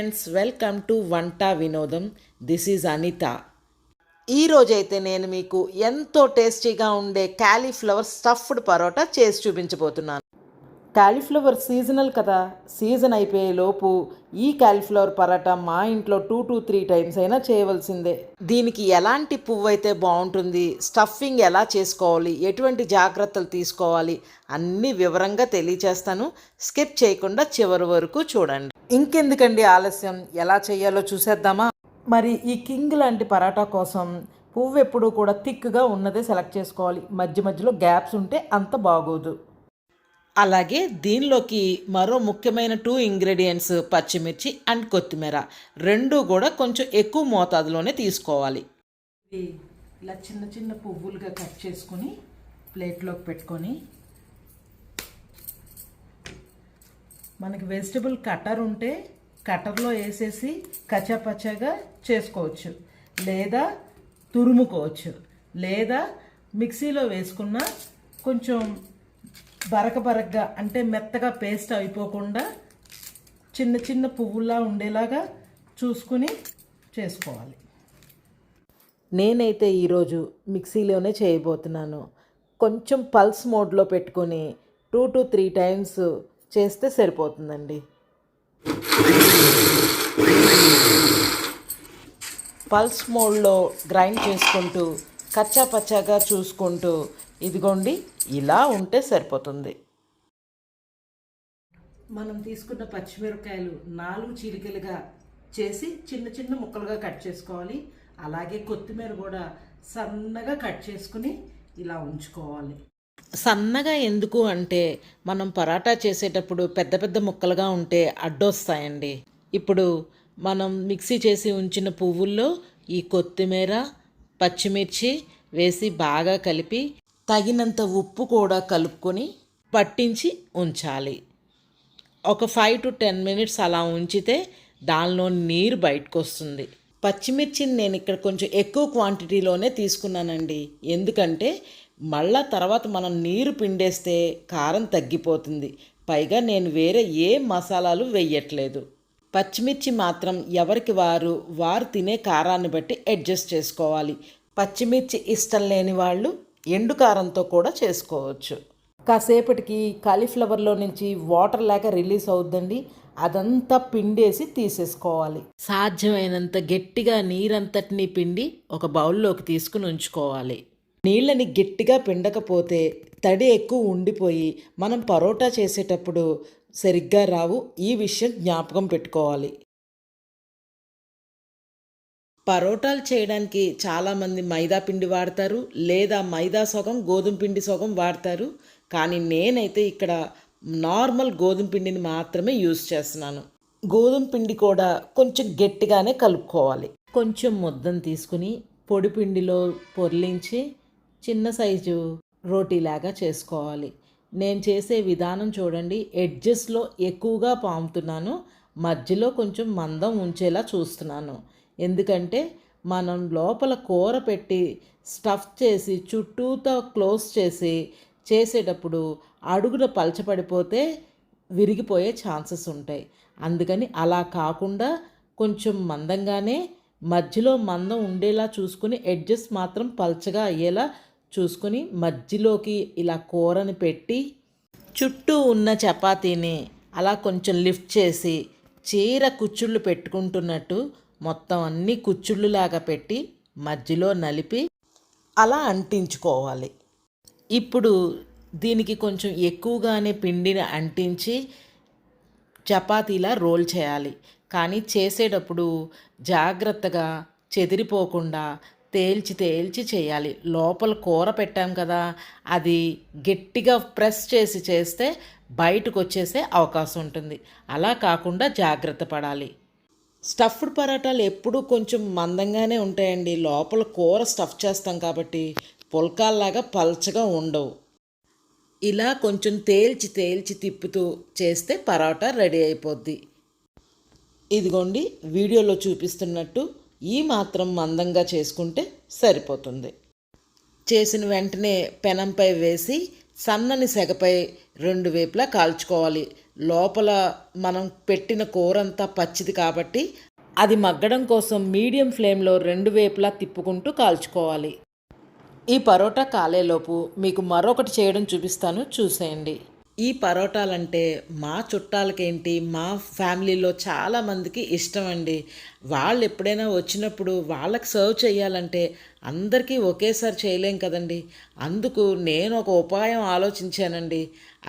Friends, welcome to వంట వినోదం. This is Anitha. ఈరోజైతే నేను మీకు ఎంతో టేస్టీగా ఉండే క్యాలీఫ్లవర్ స్టఫ్డ్ పరోటా చేసి చూపించబోతున్నాను. క్యాలీఫ్లవర్ సీజనల్ కదా, సీజన్ అయిపోయే లోపు ఈ క్యాలీఫ్లవర్ పరోటా మా ఇంట్లో 2 to 3 టైమ్స్ అయినా చేయవలసిందే. దీనికి ఎలాంటి పువ్వు అయితే బాగుంటుంది, స్టఫింగ్ ఎలా చేసుకోవాలి, ఎటువంటి జాగ్రత్తలు తీసుకోవాలి అన్నీ వివరంగా తెలియచేస్తాను. స్కిప్ చేయకుండా చివరి వరకు చూడండి. ఇంకెందుకండి ఆలస్యం, ఎలా చేయాలో చూసేద్దామా? మరి ఈ కింగ్ లాంటి పరాటా కోసం పువ్వు ఎప్పుడూ కూడా థిక్గా ఉన్నదే సెలెక్ట్ చేసుకోవాలి. మధ్య మధ్యలో గ్యాప్స్ ఉంటే అంత బాగోదు. అలాగే దీనిలోకి మరో ముఖ్యమైన 2 ఇంగ్రీడియంట్స్ పచ్చిమిర్చి అండ్ కొత్తిమీర, రెండు కూడా కొంచెం ఎక్కువ మోతాదులోనే తీసుకోవాలి. ఇలా చిన్న చిన్న పువ్వులుగా కట్ చేసుకొని ప్లేట్లోకి పెట్టుకొని, మనకి వెజిటబుల్ కటర్ ఉంటే కటర్లో వేసేసి కచ్చాపచ్చాగా చేసుకోవచ్చు, లేదా తురుముకోవచ్చు, లేదా మిక్సీలో వేసుకున్న కొంచెం బరకగా అంటే మెత్తగా పేస్ట్ అయిపోకుండా చిన్న చిన్న పువ్వుల్లా ఉండేలాగా చూసుకుని చేసుకోవాలి. నేనైతే ఈరోజు మిక్సీలోనే చేయబోతున్నాను. కొంచెం పల్స్ మోడ్లో పెట్టుకొని 2 to 3 టైమ్స్ చేస్తే సరిపోతుందండి. పల్స్ మోడ్లో గ్రైండ్ చేసుకుంటూ కచ్చా పచ్చాగా చూసుకుంటూ, ఇదిగోండి ఇలా ఉంటే సరిపోతుంది. మనం తీసుకున్న పచ్చిమిరపకాయలు 4 చీలికలుగా చేసి చిన్న చిన్న ముక్కలుగా కట్ చేసుకోవాలి. అలాగే కొత్తిమీర కూడా సన్నగా కట్ చేసుకుని ఇలా ఉంచుకోవాలి. సన్నగా ఎందుకు అంటే మనం పరాటా చేసేటప్పుడు పెద్ద పెద్ద ముక్కలుగా ఉంటే అడ్డొస్తాయండి. ఇప్పుడు మనం మిక్సీ చేసి ఉంచిన పువ్వుల్లో ఈ కొత్తిమీర, పచ్చిమిర్చి వేసి బాగా కలిపి తగినంత ఉప్పు కూడా కలుపుకొని పట్టించి ఉంచాలి. ఒక 5 to 10 మినిట్స్ అలా ఉంచితే దానిలో నీరు బయటకు వస్తుంది. పచ్చిమిర్చిని నేను ఇక్కడ కొంచెం ఎక్కువ క్వాంటిటీలోనే తీసుకున్నానండి. ఎందుకంటే మళ్ళా తర్వాత మనం నీరు పిండేస్తే కారం తగ్గిపోతుంది. పైగా నేను వేరే ఏ మసాలాలు వేయట్లేదు. పచ్చిమిర్చి మాత్రం ఎవరికి వారు తినే కారాన్ని బట్టి అడ్జస్ట్ చేసుకోవాలి. పచ్చిమిర్చి ఇష్టం లేని వాళ్ళు ఎండు కారంతో కూడా చేసుకోవచ్చు. కాసేపటికి కాలీఫ్లవర్లో నుంచి వాటర్ లేక రిలీజ్ అవుద్దండి. అదంతా పిండేసి తీసేసుకోవాలి. సాధ్యమైనంత గట్టిగా నీరంతటినీ పిండి ఒక బౌల్లోకి తీసుకుని ఉంచుకోవాలి. నీళ్ళని గట్టిగా పిండకపోతే తడి ఎక్కువ ఉండిపోయి మనం పరోటా చేసేటప్పుడు సరిగ్గా రావు. ఈ విషయం జ్ఞాపకం పెట్టుకోవాలి. పరోటాలు చేయడానికి చాలామంది మైదా పిండి వాడతారు, లేదా మైదా సగం గోధుమ పిండి సగం వాడతారు. కానీ నేనైతే ఇక్కడ నార్మల్ గోధుమ పిండిని మాత్రమే యూజ్ చేస్తున్నాను. గోధుమ పిండి కూడా కొంచెం గట్టిగానే కలుపుకోవాలి. కొంచెం ముద్దను తీసుకుని పొడి పిండిలో పొర్లించి చిన్న సైజు రోటీలాగా చేసుకోవాలి. నేను చేసే విధానం చూడండి. ఎడ్జెస్లో ఎక్కువగా పాముతున్నాను, మధ్యలో కొంచెం మందం ఉంచేలా చూస్తున్నాను. ఎందుకంటే మనం లోపల కూర పెట్టి స్టఫ్ చేసి చుట్టూతో క్లోజ్ చేసి చేసేటప్పుడు అడుగున పలచపడిపోతే విరిగిపోయే ఛాన్సెస్ ఉంటాయి. అందుకని అలా కాకుండా కొంచెం మందంగానే మధ్యలో మందం ఉండేలా చూసుకుని ఎడ్జెస్ మాత్రం పలచగా అయ్యేలా చూసుకొని మధ్యలోకి ఇలా కూరని పెట్టి చుట్టూ ఉన్న చపాతీని అలా కొంచెం లిఫ్ట్ చేసి చీర కుచ్చుళ్ళు పెట్టుకుంటున్నట్టు మొత్తం అన్నీ కుచ్చుళ్ళులాగా పెట్టి మధ్యలో నలిపి అలా అంటించుకోవాలి. ఇప్పుడు దీనికి కొంచెం ఎక్కువగానే పిండిని అంటించి చపాతీలా రోల్ చేయాలి. కానీ చేసేటప్పుడు జాగ్రత్తగా చెదిరిపోకుండా తేల్చి చేయాలి. లోపల కూర పెట్టాం కదా, అది గట్టిగా ప్రెస్ చేసి చేస్తే బయటకు వచ్చేసే అవకాశం ఉంటుంది. అలా కాకుండా జాగ్రత్త పడాలి. స్టఫ్డ్ పరాటాలు ఎప్పుడూ కొంచెం మందంగానే ఉంటాయండి. లోపల కూర స్టఫ్ చేస్తాం కాబట్టి పుల్కాల్లాగా పల్చగా ఉండవు. ఇలా కొంచెం తేల్చి తిప్పుతూ చేస్తే పరోటా రెడీ అయిపోద్ది. ఇదిగోండి వీడియోలో చూపిస్తున్నట్టు ఈ మాత్రం మందంగా చేసుకుంటే సరిపోతుంది. చేసిన వెంటనే పెనంపై వేసి సన్నని సెగపై 2 వైపులా కాల్చుకోవాలి. లోపల మనం పెట్టిన కూరంతా పచ్చిది కాబట్టి అది మగ్గడం కోసం మీడియం ఫ్లేమ్లో రెండు వైపులా తిప్పుకుంటూ కాల్చుకోవాలి. ఈ పరోటా కాలేలోపు మీకు మరొకటి చేయడం చూపిస్తాను, చూసేయండి. ఈ పరోటాలంటే మా చుట్టాలకేంటి మా ఫ్యామిలీలో చాలామందికి ఇష్టం అండి. వాళ్ళు ఎప్పుడైనా వచ్చినప్పుడు వాళ్ళకి సర్వ్ చేయాలంటే అందరికీ ఒకేసారి చేయలేం కదండి. అందుకు నేను ఒక ఉపాయం ఆలోచించానండి.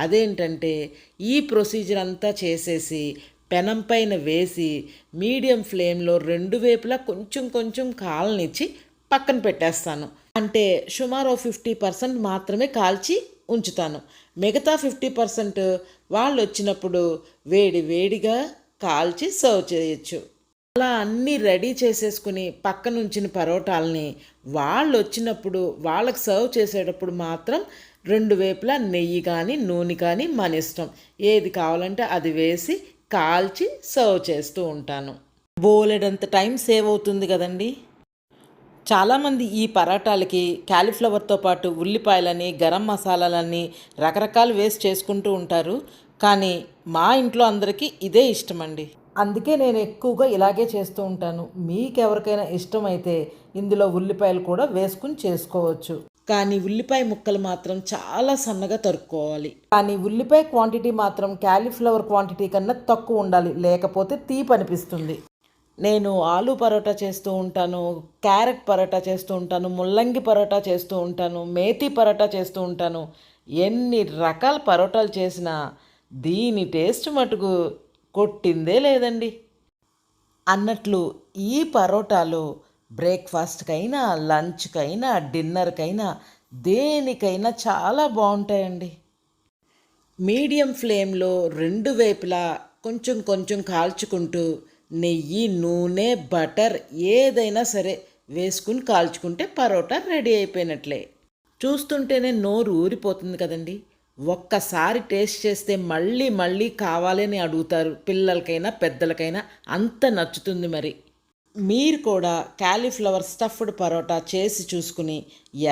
అదేంటంటే ఈ ప్రొసీజర్ అంతా చేసేసి పెనం పైన వేసి మీడియం ఫ్లేమ్లో రెండు వైపులా కొంచెం కొంచెం కాలనిచ్చి పక్కన పెట్టేస్తాను. అంటే సుమారు 50% మాత్రమే కాల్చి ఉంచుతాను. మిగతా 50% వాళ్ళు వచ్చినప్పుడు వేడి వేడిగా కాల్చి సర్వ్ చేయొచ్చు. అలా అన్నీ రెడీ చేసేసుకుని పక్కన ఉంచిన పరోటాలని వాళ్ళు వచ్చినప్పుడు వాళ్ళకి సర్వ్ చేసేటప్పుడు మాత్రం రెండు వైపులా నెయ్యి కానీ నూనె కానీ మన ఇష్టం ఏది కావాలంటే అది వేసి కాల్చి సర్వ్ చేస్తూ ఉంటాను. బోలెడంత టైం సేవ్ అవుతుంది కదండి. చాలామంది ఈ పరాటాలకి క్యాలీఫ్లవర్తో పాటు ఉల్లిపాయలని గరం మసాలాలని రకరకాలు వేస్ట్ చేసుకుంటూ ఉంటారు. కానీ మా ఇంట్లో అందరికీ ఇదే ఇష్టమండి. అందుకే నేను ఎక్కువగా ఇలాగే చేస్తూ ఉంటాను. మీకెవరికైనా ఇష్టమైతే ఇందులో ఉల్లిపాయలు కూడా వేసుకుని చేసుకోవచ్చు. కానీ ఉల్లిపాయ ముక్కలు మాత్రం చాలా సన్నగా తరుక్కోవాలి. కానీ ఉల్లిపాయ క్వాంటిటీ మాత్రం క్యాలీఫ్లవర్ క్వాంటిటీ కన్నా తక్కువ ఉండాలి, లేకపోతే తీపి అనిపిస్తుంది. నేను ఆలూ పరోటా చేస్తూ ఉంటాను, క్యారెట్ పరోటా చేస్తూ ఉంటాను, ముల్లంగి పరోటా చేస్తూ ఉంటాను, మేతి పరోటా చేస్తూ ఉంటాను. ఎన్ని రకాల పరోటాలు చేసినా దీని టేస్ట్ మటుకు కొట్టిందే లేదండి. అన్నట్లు ఈ పరోటాలు బ్రేక్ఫాస్ట్కైనా లంచ్కైనా డిన్నర్కైనా దేనికైనా చాలా బాగుంటాయండి. మీడియం ఫ్లేమ్లో రెండు వైపులా కొంచెం కొంచెం కాల్చుకుంటూ నెయ్యి నూనె బటర్ ఏదైనా సరే వేసుకుని కాల్చుకుంటే పరోటా రెడీ అయిపోయినట్లే. చూస్తుంటేనే నోరు ఊరిపోతుంది కదండి. ఒక్కసారి టేస్ట్ చేస్తే మళ్ళీ మళ్ళీ కావాలని అడుగుతారు, పిల్లలకైనా పెద్దలకైనా అంత నచ్చుతుంది. మరి మీరు కూడా క్యాలీఫ్లవర్ స్టఫ్డ్ పరోటా చేసి చూసుకుని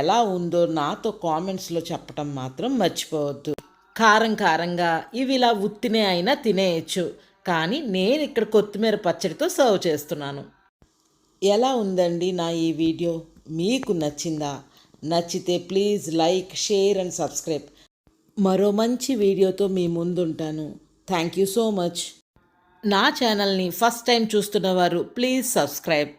ఎలా ఉందో నాతో కామెంట్స్లో చెప్పటం మాత్రం మర్చిపోవద్దు. కారం కారంగా ఇవి ఇలా ఉత్తినే అయినా తినేయచ్చు, కానీ నేను ఇక్కడ కొత్తిమీర పచ్చడితో సర్వ్ చేస్తున్నాను. ఎలా ఉందండి నా ఈ వీడియో? మీకు నచ్చిందా? నచ్చితే please like share and subscribe. మరో మంచి వీడియోతో మీ ముందుంటాను. Thank you so much. నా ఛానల్ని ఫస్ట్ టైం చూస్తున్నవారు ప్లీజ్ సబ్స్క్రైబ్.